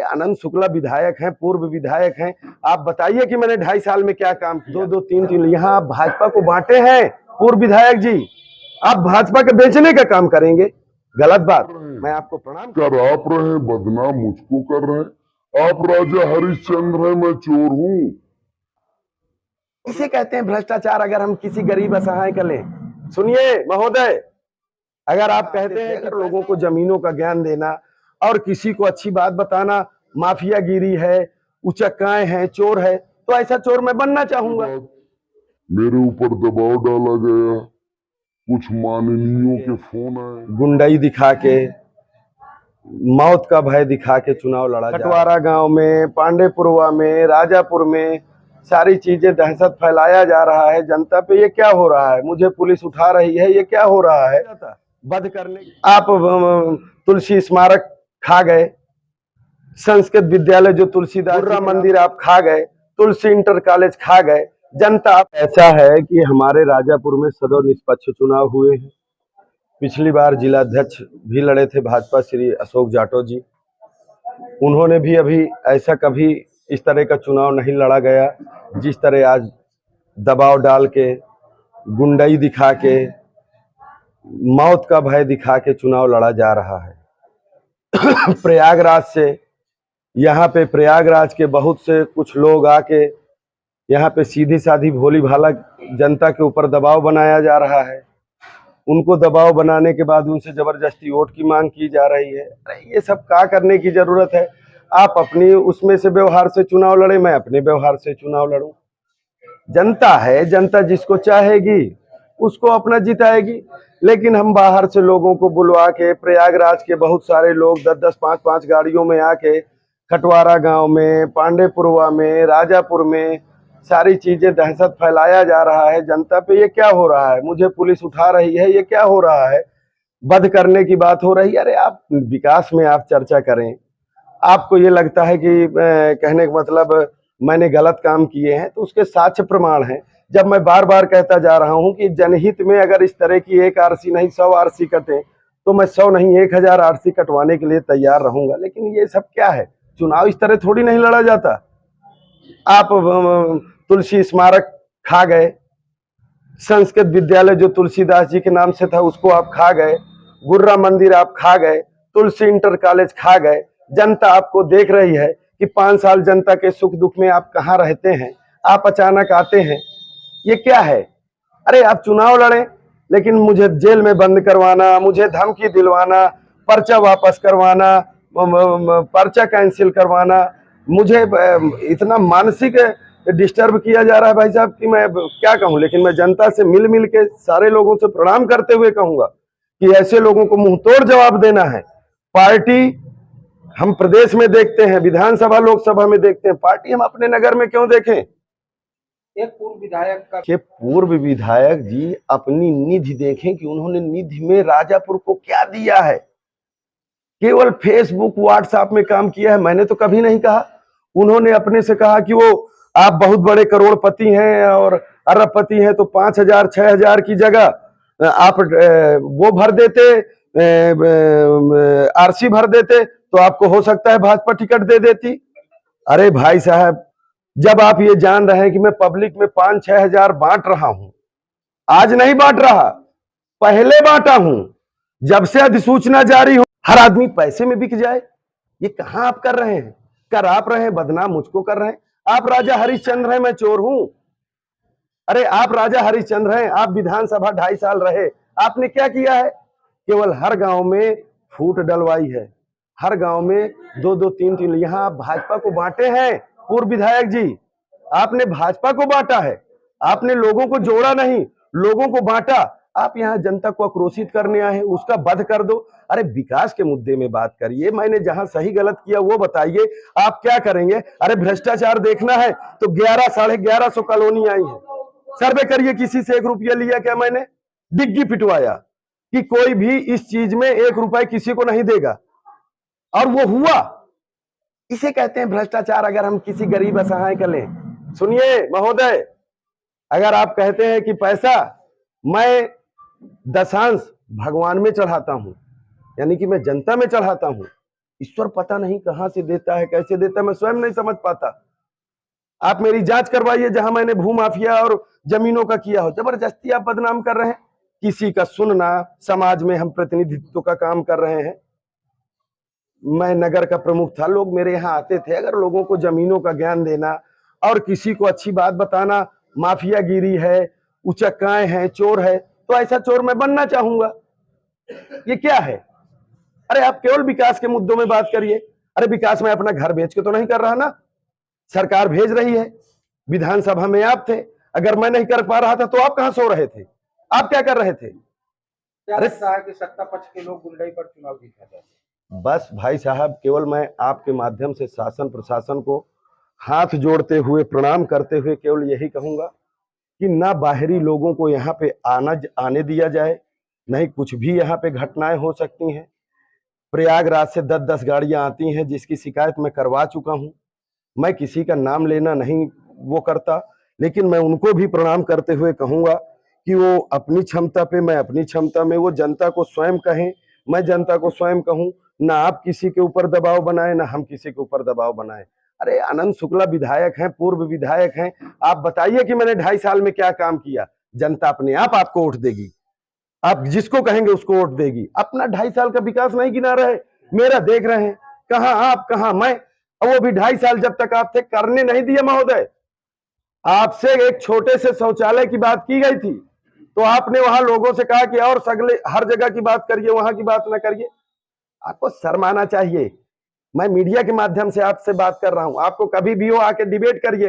आनंद शुक्ला विधायक हैं, पूर्व विधायक हैं। आप बताइए कि मैंने 2.5 साल में क्या काम किया। 2-2, 3-3 यहाँ आप भाजपा को बांटे हैं। पूर्व विधायक जी, आप भाजपा के बेचने का काम करेंगे, गलत बात। मैं आपको प्रणाम कर आप रहे हैं, बदनाम मुझको कर रहे हैं। आप राजा हरिश्चंद्र हैं, मैं चोर हूँ। इसे कहते हैं भ्रष्टाचार। अगर हम किसी गरीब असहाय का लें, सुनिए महोदय, अगर आप कहते हैं कि लोगों को जमीनों का ज्ञान देना और किसी को अच्छी बात बताना माफियागिरी है, उचक्काएं हैं, चोर है, तो ऐसा चोर मैं बनना चाहूंगा। मेरे ऊपर दबाव डाला गया, कुछ माननीयों के फोन आए, गुंडाई दिखा के, मौत का भय दिखा के चुनाव लड़ा। खटवारा गांव में, पांडेपुरवा में, राजापुर में सारी चीजें दहशत फैलाया जा रहा है जनता पे। ये क्या हो रहा है? मुझे पुलिस उठा रही है, ये क्या हो रहा है? बंद करने आप तुलसी स्मारक खा गए, संस्कृत विद्यालय जो तुलसीदास गुर्रा मंदिर आप खा गए, तुलसी इंटर कॉलेज खा गए। जनता ऐसा है कि हमारे राजापुर में सदैव निष्पक्ष चुनाव हुए हैं। पिछली बार जिलाध्यक्ष भी लड़े थे भाजपा श्री अशोक जाटव जी, उन्होंने भी अभी ऐसा कभी इस तरह का चुनाव नहीं लड़ा गया जिस तरह आज दबाव डाल के, गुंडाई दिखा के, मौत का भय दिखा के चुनाव लड़ा जा रहा है। प्रयागराज से, यहाँ पे प्रयागराज के बहुत से कुछ लोग आके यहाँ पे सीधी साधी भोली भाला जनता के ऊपर दबाव बनाया जा रहा है। उनको दबाव बनाने के बाद उनसे जबरदस्ती वोट की मांग की जा रही है। अरे ये सब क्या करने की जरूरत है? आप अपनी उसमें से व्यवहार से चुनाव लड़े, मैं अपने व्यवहार से चुनाव लड़ूं। जनता है, जनता जिसको चाहेगी उसको अपना जिताएगी। लेकिन हम बाहर से लोगों को बुलवा के, प्रयागराज के बहुत सारे लोग 10-10, 5-5 गाड़ियों में आके खटवारा गांव में, पांडेपुरवा में, राजापुर में सारी चीजें दहशत फैलाया जा रहा है जनता पे। ये क्या हो रहा है? मुझे पुलिस उठा रही है, ये क्या हो रहा है? बंद करने की बात हो रही है। अरे आप विकास में आप चर्चा करें, आपको ये लगता है कि कहने का मतलब मैंने गलत काम किए हैं, तो उसके साक्ष्य प्रमाण हैं। जब मैं बार बार कहता जा रहा हूं कि जनहित में अगर इस तरह की एक आरसी नहीं 100 आरसी कटे, तो मैं 100 नहीं 1000 आरसी कटवाने के लिए तैयार रहूंगा। लेकिन ये सब क्या है? चुनाव इस तरह थोड़ी नहीं लड़ा जाता। आप तुलसी स्मारक खा गए, संस्कृत विद्यालय जो तुलसीदास जी के नाम से था उसको आप खा गए, गुर्रा मंदिर आप खा गए, तुलसी इंटर कॉलेज खा गए। जनता आपको देख रही है कि 5 साल जनता के सुख दुख में आप कहाँ रहते हैं, आप अचानक आते हैं। ये क्या है? अरे आप चुनाव लड़े, लेकिन मुझे जेल में बंद करवाना, मुझे धमकी दिलवाना, पर्चा वापस करवाना, पर्चा कैंसिल करवाना, मुझे इतना मानसिक डिस्टर्ब किया जा रहा है भाई साहब कि मैं क्या कहूं। लेकिन मैं जनता से मिल मिल के सारे लोगों से प्रणाम करते हुए कहूंगा कि ऐसे लोगों को मुंह तोड़ जवाब देना है। पार्टी हम प्रदेश में देखते हैं, विधानसभा लोकसभा में देखते हैं, पार्टी हम अपने नगर में क्यों देखें? एक पूर्व विधायक का के पूर्व विधायक जी अपनी निधि देखें कि उन्होंने निधि में राजापुर को क्या दिया है। केवल फेसबुक व्हाट्सएप में काम किया है, मैंने तो कभी नहीं कहा। उन्होंने अपने से कहा कि वो आप बहुत बड़े करोड़पति हैं और अरबपति हैं, तो 5000 6000 की जगह आप वो भर देते, आरसी भर देते, तो आपको हो सकता है भाजपा टिकट दे देती। अरे भाई साहब, जब आप ये जान रहे हैं कि मैं पब्लिक में 5-6 हजार बांट रहा हूं, आज नहीं बांट रहा, पहले बांटा हूं, जब से अधिसूचना जारी हो, हर आदमी पैसे में बिक जाए, ये कहां आप कर रहे हैं? कर आप रहे हैं, बदनाम मुझको कर रहे हैं। आप राजा हरिश्चंद्र हैं, मैं चोर हूं। अरे आप राजा हरिश्चंद्र हैं, आप विधानसभा 2.5 साल रहे, आपने क्या किया है? केवल हर गांव में फूट डलवाई है, हर गांव में 2-2, 3-3 यहाँ आप भाजपा को बांटे हैं। पूर्व विधायक जी, आपने भाजपा को बांटा है, आपने लोगों को जोड़ा नहीं, लोगों को बांटा। आप यहाँ जनता को आक्रोशित करने आए हैं, उसका वध कर दो। अरे विकास के मुद्दे में बात करिए, मैंने जहां सही गलत किया वो बताइए, आप क्या करेंगे? अरे भ्रष्टाचार देखना है तो 1100-1150 कॉलोनी आई है, सर्वे करिए, किसी से 1 रुपया लिया क्या मैंने? डिग्गी पिटवाया कि कोई भी इस चीज में 1 रुपया किसी को नहीं देगा, और वो हुआ। इसे कहते हैं भ्रष्टाचार। अगर हम किसी गरीब असहाय का लें, सुनिए महोदय, अगर आप कहते हैं कि पैसा मैं 10 भगवान में चढ़ाता हूं, यानी कि मैं जनता में चढ़ाता हूं, ईश्वर पता नहीं कहां से देता है, कैसे देता है, मैं स्वयं नहीं समझ पाता। आप मेरी जांच करवाइए जहां मैंने भू माफिया और जमीनों का किया हो। जबरदस्ती आप बदनाम कर रहे हैं। किसी का सुनना, समाज में हम प्रतिनिधित्व का काम कर रहे हैं। मैं नगर का प्रमुख था, लोग मेरे यहाँ आते थे। अगर लोगों को जमीनों का ज्ञान देना और किसी को अच्छी बात बताना, माफियागिरी है, उचक्काएं हैं, चोर है, तो ऐसा चोर मैं बनना चाहूंगा। ये क्या है? अरे आप केवल विकास के मुद्दों में बात करिए। अरे विकास में अपना घर बेच के तो नहीं कर रहा ना, सरकार भेज रही है। विधानसभा में आप थे, अगर मैं नहीं कर पा रहा था तो आप कहां सो रहे थे? आप क्या कर रहे थे? क्या लगता है कि सत्ता पक्ष के लोग गुंडाई पर चुनाव जीतना चाहते हैं? बस भाई साहब, केवल मैं आपके माध्यम से शासन प्रशासन को हाथ जोड़ते हुए, प्रणाम करते हुए केवल यही कहूंगा कि ना बाहरी लोगों को यहाँ पे आने दिया जाए, नहीं कुछ भी यहाँ पे घटनाएं हो सकती हैं। प्रयागराज से 10-10 गाड़ियां आती हैं, जिसकी शिकायत मैं करवा चुका हूं। मैं किसी का नाम लेना नहीं वो करता, लेकिन मैं उनको भी प्रणाम करते हुए कहूंगा कि वो अपनी क्षमता पे, मैं अपनी क्षमता में, वो जनता को स्वयं कहें, मैं जनता को स्वयं कहूं। ना आप किसी के ऊपर दबाव बनाए, ना हम किसी के ऊपर दबाव बनाए। अरे आनंद शुक्ला विधायक हैं, पूर्व विधायक हैं, आप बताइए कि मैंने 2.5 साल में क्या काम किया। जनता अपने आप आपको वोट देगी, आप जिसको कहेंगे उसको वोट देगी। अपना 2.5 साल का विकास नहीं गिना रहे, मेरा देख रहे हैं। कहां आप, कहां मैं, और वो भी 2.5 साल जब तक आप थे करने नहीं दिया महोदय। आपसे एक छोटे से शौचालय की बात की गई थी, तो आपने वहां लोगों से कहा कि और सगले हर जगह की बात करिए, वहां की बात ना करिए। आपको शर्म आना चाहिए। मैं मीडिया के माध्यम से आपसे बात कर रहा हूं, आपको कभी भी हो आके डिबेट करिए।